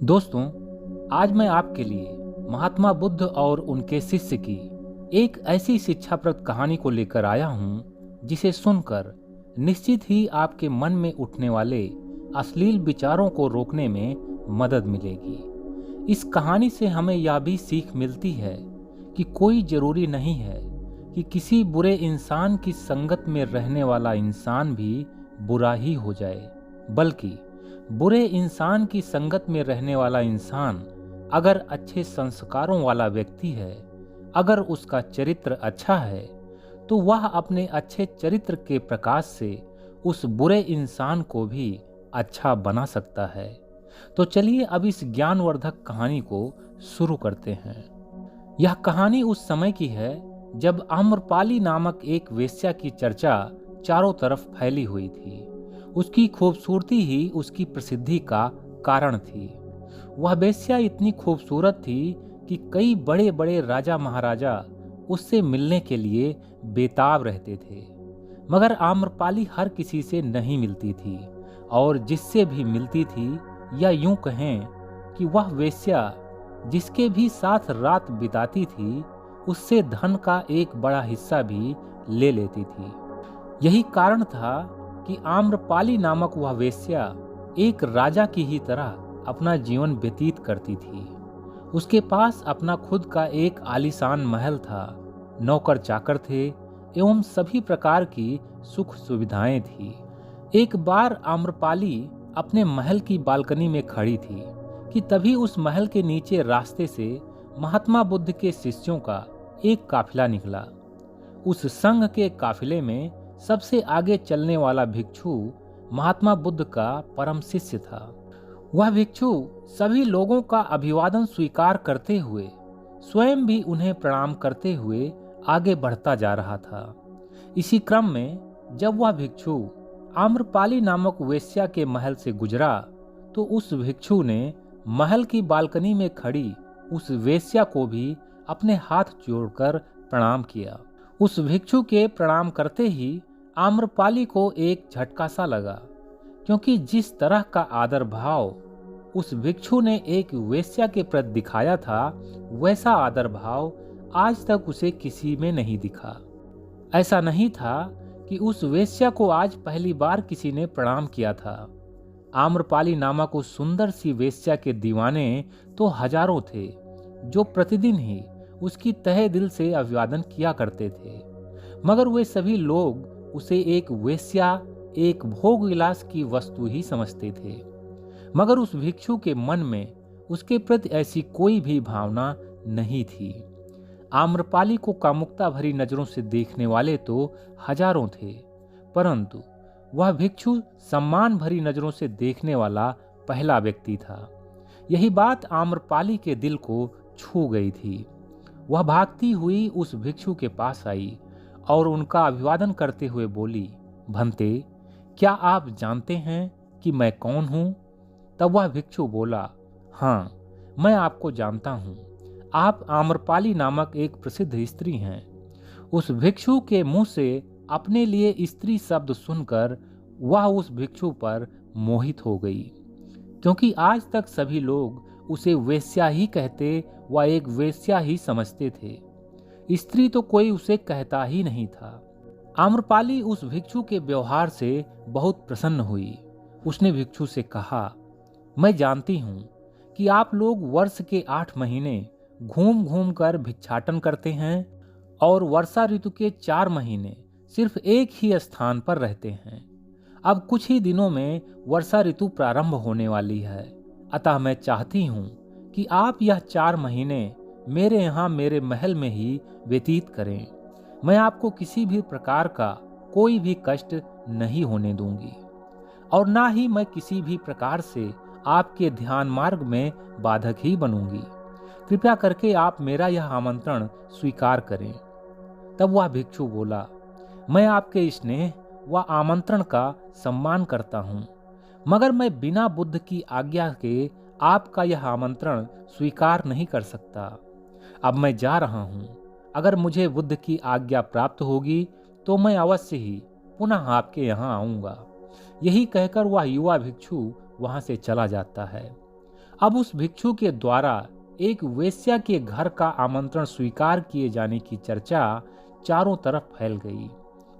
दोस्तों, आज मैं आपके लिए महात्मा बुद्ध और उनके शिष्य की एक ऐसी शिक्षाप्रद कहानी को लेकर आया हूं जिसे सुनकर निश्चित ही आपके मन में उठने वाले अश्लील विचारों को रोकने में मदद मिलेगी। इस कहानी से हमें यह भी सीख मिलती है कि कोई जरूरी नहीं है कि किसी बुरे इंसान की संगत में रहने वाला इंसान भी बुरा ही हो जाए, बल्कि बुरे इंसान की संगत में रहने वाला इंसान अगर अच्छे संस्कारों वाला व्यक्ति है, अगर उसका चरित्र अच्छा है, तो वह अपने अच्छे चरित्र के प्रकाश से उस बुरे इंसान को भी अच्छा बना सकता है। तो चलिए अब इस ज्ञानवर्धक कहानी को शुरू करते हैं। यह कहानी उस समय की है जब आम्रपाली नामक एक वेश्या की चर्चा चारों तरफ फैली हुई थी। उसकी खूबसूरती ही उसकी प्रसिद्धि का कारण थी। वह वेश्या इतनी खूबसूरत थी कि कई बड़े बड़े राजा महाराजा उससे मिलने के लिए बेताब रहते थे, मगर आम्रपाली हर किसी से नहीं मिलती थी, और जिससे भी मिलती थी, या यूं कहें कि वह वेश्या जिसके भी साथ रात बिताती थी, उससे धन का एक बड़ा हिस्सा भी ले लेती थी। यही कारण था कि आम्रपाली नामक वह वेश्या एक राजा की ही तरह अपना जीवन व्यतीत करती थी। उसके पास अपना खुद का एक आलीशान महल था, नौकर चाकर थे एवं सभी प्रकार की सुख सुविधाएं थी। एक बार आम्रपाली अपने महल की बालकनी में खड़ी थी कि तभी उस महल के नीचे रास्ते से महात्मा बुद्ध के शिष्यों का एक काफिला निकला। उस संघ के काफिले में सबसे आगे चलने वाला भिक्षु महात्मा बुद्ध का परम शिष्य था। वह भिक्षु सभी लोगों का अभिवादन स्वीकार करते हुए स्वयं भी उन्हें प्रणाम करते हुए आगे बढ़ता जा रहा था। इसी क्रम में जब वह भिक्षु आम्रपाली नामक वेश्या के महल से गुजरा, तो उस भिक्षु ने महल की बालकनी में खड़ी उस वेश्या को भी अपने हाथ जोड़कर प्रणाम किया। उस भिक्षु के प्रणाम करते ही आम्रपाली को एक झटका सा लगा, क्योंकि जिस तरह का आदर भाव उस भिक्षु ने एक वेश्या के प्रति दिखाया था, वैसा आदर भाव आज तक उसे किसी में नहीं दिखा। ऐसा नहीं था कि उस वेश्या को आज पहली बार किसी ने प्रणाम किया था। आम्रपाली नामक उस सुंदर सी वेश्या के दीवाने तो हजारों थे, जो प्रतिदिन ही उसकी तहे दिल से अभिवादन किया करते थे, मगर वे सभी लोग उसे एक वेश्या, एक भोग विलास की वस्तु ही समझते थे। मगर उस भिक्षु के मन में उसके प्रति ऐसी कोई भी भावना नहीं थी। आम्रपाली को कामुकता भरी नजरों से देखने वाले तो हजारों थे, परंतु वह भिक्षु सम्मान भरी नजरों से देखने वाला पहला व्यक्ति था। यही बात आम्रपाली के दिल को छू गई थी। वह भागती हुई उस भिक्षु के पास आई और उनका अभिवादन करते हुए बोली, भंते, क्या आप जानते हैं कि मैं कौन हूं? तब वह भिक्षु बोला, हाँ, मैं आपको जानता हूं। आप आम्रपाली नामक एक प्रसिद्ध स्त्री हैं। उस भिक्षु के मुंह से अपने लिए स्त्री शब्द सुनकर वह उस भिक्षु पर मोहित हो गई, क्योंकि आज तक सभी लोग उसे वेश्या ही कहते व एक वेश्या ही समझते थे। स्त्री तो कोई उसे कहता ही नहीं था। आम्रपाली उस भिक्षु के व्यवहार से बहुत प्रसन्न हुई। उसने भिक्षु से कहा, मैं जानती हूँ कि आप लोग वर्ष के 8 महीने घूम घूम कर भिक्षाटन करते हैं और वर्षा ऋतु के 4 महीने सिर्फ एक ही स्थान पर रहते हैं। अब कुछ ही दिनों में वर्षा ऋतु प्रारंभ होने वाली है, अतः मैं चाहती हूँ कि आप यह 4 महीने मेरे यहाँ मेरे महल में ही व्यतीत करें। मैं आपको किसी भी प्रकार का कोई भी कष्ट नहीं होने दूंगी, और ना ही मैं किसी भी प्रकार से आपके ध्यान मार्ग में बाधक ही बनूंगी। कृपया करके आप मेरा यह आमंत्रण स्वीकार करें। तब वह भिक्षु बोला, मैं आपके स्नेह व आमंत्रण का सम्मान करता हूँ, मगर मैं बिना बुद्ध की आज्ञा के आपका यह आमंत्रण स्वीकार नहीं कर सकता। अब मैं जा रहा हूँ। अगर मुझे बुद्ध की आज्ञा प्राप्त होगी तो मैं अवश्य ही पुनः आपके यहाँ आऊँगा। यही कहकर वह युवा भिक्षु वहाँ से चला जाता है। अब उस भिक्षु के द्वारा एक वेश्या के घर का आमंत्रण स्वीकार किए जाने की चर्चा चारों तरफ फैल गई।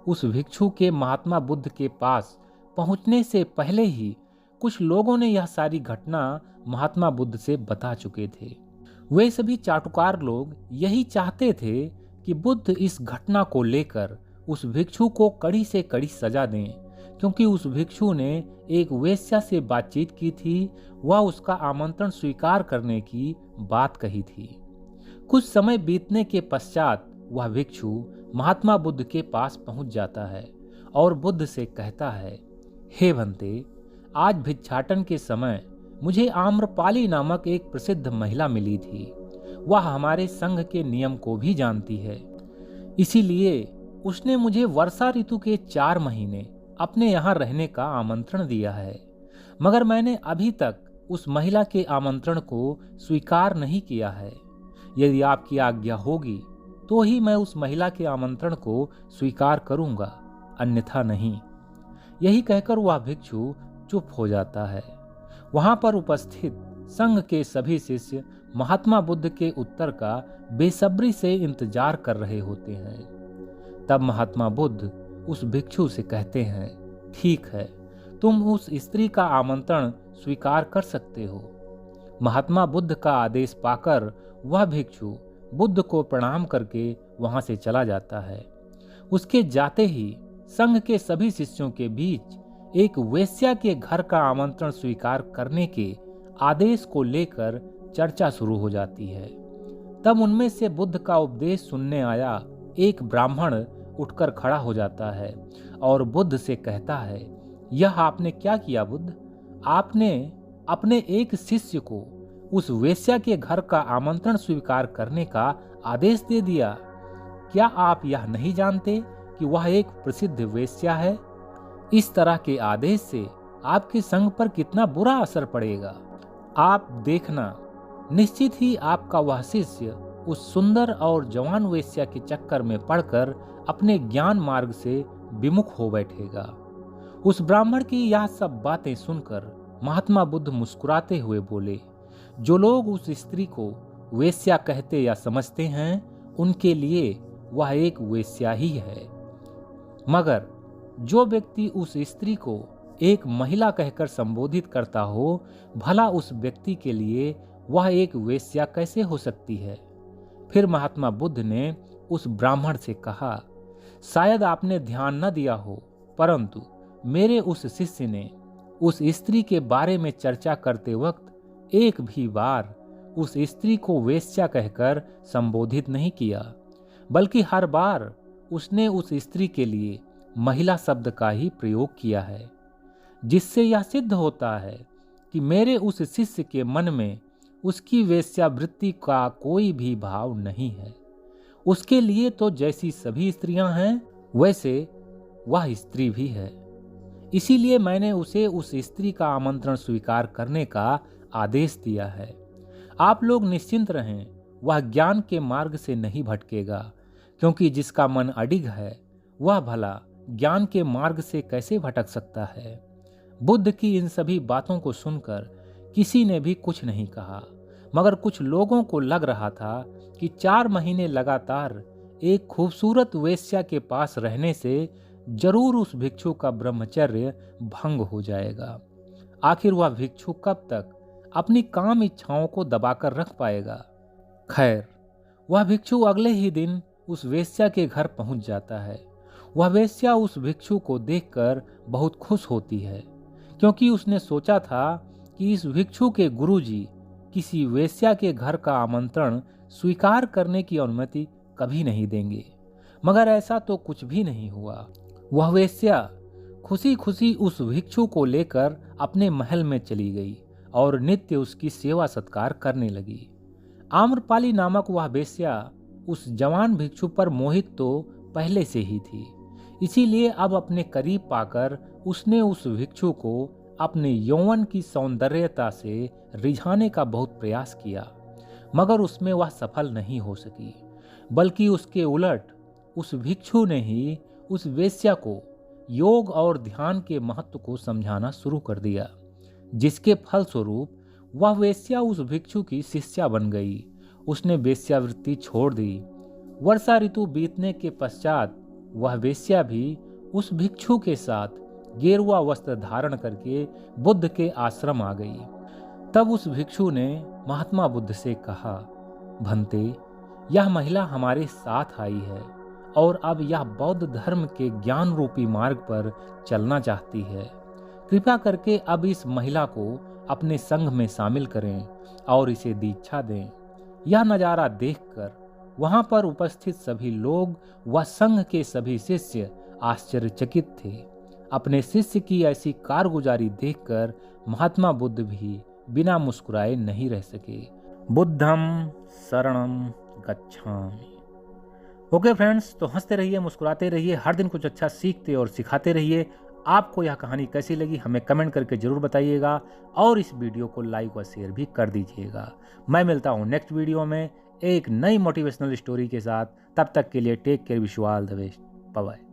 उस भिक्षु के महात्मा बुद्ध के पास पहुंचने से पहले ही कुछ लोगों ने यह सारी घटना महात्मा बुद्ध से बता चुके थे। वे सभी चाटुकार लोग यही चाहते थे कि बुद्ध इस घटना को लेकर उस भिक्षु को कड़ी से कड़ी सजा दें, क्योंकि उस भिक्षु ने एक वेश्या से बातचीत की थी, वह उसका आमंत्रण स्वीकार करने की बात कही थी। कुछ समय बीतने के पश्चात वह भिक्षु महात्मा बुद्ध के पास पहुंच जाता है और बुद्ध से कहता है, हे भंते, आज भिक्षाटन के समय मुझे आम्रपाली नामक एक प्रसिद्ध महिला मिली थी। वह हमारे संघ के नियम को भी जानती है, इसीलिए उसने मुझे वर्षा ऋतु के 4 महीने अपने यहाँ रहने का आमंत्रण दिया है। मगर मैंने अभी तक उस महिला के आमंत्रण को स्वीकार नहीं किया है। यदि आपकी आज्ञा होगी तो ही मैं उस महिला के आमंत्रण को स्वीकार करूंगा, अन्यथा नहीं। यही कहकर वह भिक्षु चुप हो जाता है। वहां पर उपस्थित संघ के सभी शिष्य महात्मा बुद्ध के उत्तर का बेसब्री से इंतजार कर रहे होते हैं। तब महात्मा बुद्ध उस भिक्षु से कहते हैं, ठीक है, तुम उस स्त्री का आमंत्रण स्वीकार कर सकते हो। महात्मा बुद्ध का आदेश पाकर वह भिक्षु बुद्ध को प्रणाम करके वहां से चला जाता है। उसके जाते ही संघ के सभी शिष्यों के बीच एक वेश्या के घर का आमंत्रण स्वीकार करने के आदेश को लेकर चर्चा शुरू हो जाती है। तब उनमें से बुद्ध का उपदेश सुनने आया एक ब्राह्मण उठकर खड़ा हो जाता है और बुद्ध से कहता है, यह आपने क्या किया बुद्ध? आपने अपने एक शिष्य को उस वेश्या के घर का आमंत्रण स्वीकार करने का आदेश दे दिया। क्या आप यह नहीं जानते कि वह एक प्रसिद्ध वेश्या है? इस तरह के आदेश से आपके संघ पर कितना बुरा असर पड़ेगा। आप देखना, निश्चित ही आपका वह शिष्य उस सुंदर और जवान वेश्या के चक्कर में पड़कर अपने ज्ञान मार्ग से विमुख हो बैठेगा। उस ब्राह्मण की यह सब बातें सुनकर महात्मा बुद्ध मुस्कुराते हुए बोले, जो लोग उस स्त्री को वेश्या कहते या समझते हैं, उनके लिए वह एक वेश्या ही है। मगर जो व्यक्ति उस स्त्री को एक महिला कहकर संबोधित करता हो, भला उस व्यक्ति के लिए वह एक वेश्या कैसे हो सकती है? फिर महात्मा बुद्ध ने उस ब्राह्मण से कहा, शायद आपने ध्यान न दिया हो, परंतु मेरे उस शिष्य ने उस स्त्री के बारे में चर्चा करते वक्त एक भी बार उस स्त्री को वेश्या कहकर संबोधित नहीं किया, बल्कि हर बार उसने उस स्त्री के लिए महिला शब्द का ही प्रयोग किया है, जिससे यह सिद्ध होता है कि मेरे उस शिष्य के मन में उसकी वेश्यावृत्ति का कोई भी भाव नहीं है। उसके लिए तो जैसी सभी स्त्रियां हैं, वैसे वह स्त्री भी है। इसीलिए मैंने उसे उस स्त्री का आमंत्रण स्वीकार करने का आदेश दिया है। आप लोग निश्चिंत रहें, वह ज्ञान के मार्ग से नहीं भटकेगा, क्योंकि जिसका मन अडिग है वह भला ज्ञान के मार्ग से कैसे भटक सकता है। बुद्ध की इन सभी बातों को सुनकर किसी ने भी कुछ नहीं कहा, मगर कुछ लोगों को लग रहा था कि 4 महीने लगातार एक खूबसूरत वेश्या के पास रहने से जरूर उस भिक्षु का ब्रह्मचर्य भंग हो जाएगा। आखिर वह भिक्षु कब तक अपनी काम इच्छाओं को दबाकर रख पाएगा? खैर, वह भिक्षु अगले ही दिन उस वेश्या के घर पहुंच जाता है। वह वेश्या उस भिक्षु को देखकर बहुत खुश होती है, क्योंकि उसने सोचा था कि इस भिक्षु के गुरुजी किसी वेश्या के घर का आमंत्रण स्वीकार करने की अनुमति कभी नहीं देंगे। मगर ऐसा तो कुछ भी नहीं हुआ। वह वेश्या खुशी खुशी उस भिक्षु को लेकर अपने महल में चली गई और नित्य उसकी सेवा सत्कार करने लगी। आम्रपाली नामक वह वेश्या उस जवान भिक्षु पर मोहित तो पहले से ही थी, इसीलिए अब अपने करीब पाकर उसने उस भिक्षु को अपने यौवन की सौंदर्यता से रिझाने का बहुत प्रयास किया, मगर उसमें वह सफल नहीं हो सकी। बल्कि उसके उलट उस भिक्षु ने ही उस वेश्या को योग और ध्यान के महत्व को समझाना शुरू कर दिया, जिसके फलस्वरूप वह वेश्या उस भिक्षु की शिष्या बन गई। उसने वेश्यावृत्ति छोड़ दी। वर्षा ऋतु बीतने के पश्चात वह वेश्या भी उस भिक्षु के साथ गेरुआ वस्त्र धारण करके बुद्ध के आश्रम आ गई। तब उस भिक्षु ने महात्मा बुद्ध से कहा, भंते, यह महिला हमारे साथ आई है और अब यह बौद्ध धर्म के ज्ञान रूपी मार्ग पर चलना चाहती है। कृपा करके अब इस महिला को अपने संघ में शामिल करें और इसे दीक्षा दें। यह नज़ारा देखकर वहां पर उपस्थित सभी लोग व संघ के सभी शिष्य आश्चर्यचकित थे। अपने शिष्य की ऐसी कारगुजारी देखकर महात्मा बुद्ध भी बिना मुस्कुराए नहीं रह सके। बुद्धम शरणम गच्छामि। ओके फ्रेंड्स, तो हंसते रहिए, मुस्कुराते रहिए, हर दिन कुछ अच्छा सीखते और सिखाते रहिए। आपको यह कहानी कैसी लगी हमें कमेंट करके जरूर बताइएगा और इस वीडियो को लाइक और शेयर भी कर दीजिएगा। मैं मिलता हूँ नेक्स्ट वीडियो में एक नई मोटिवेशनल स्टोरी के साथ। तब तक के लिए take care, wish you all the best, bye bye.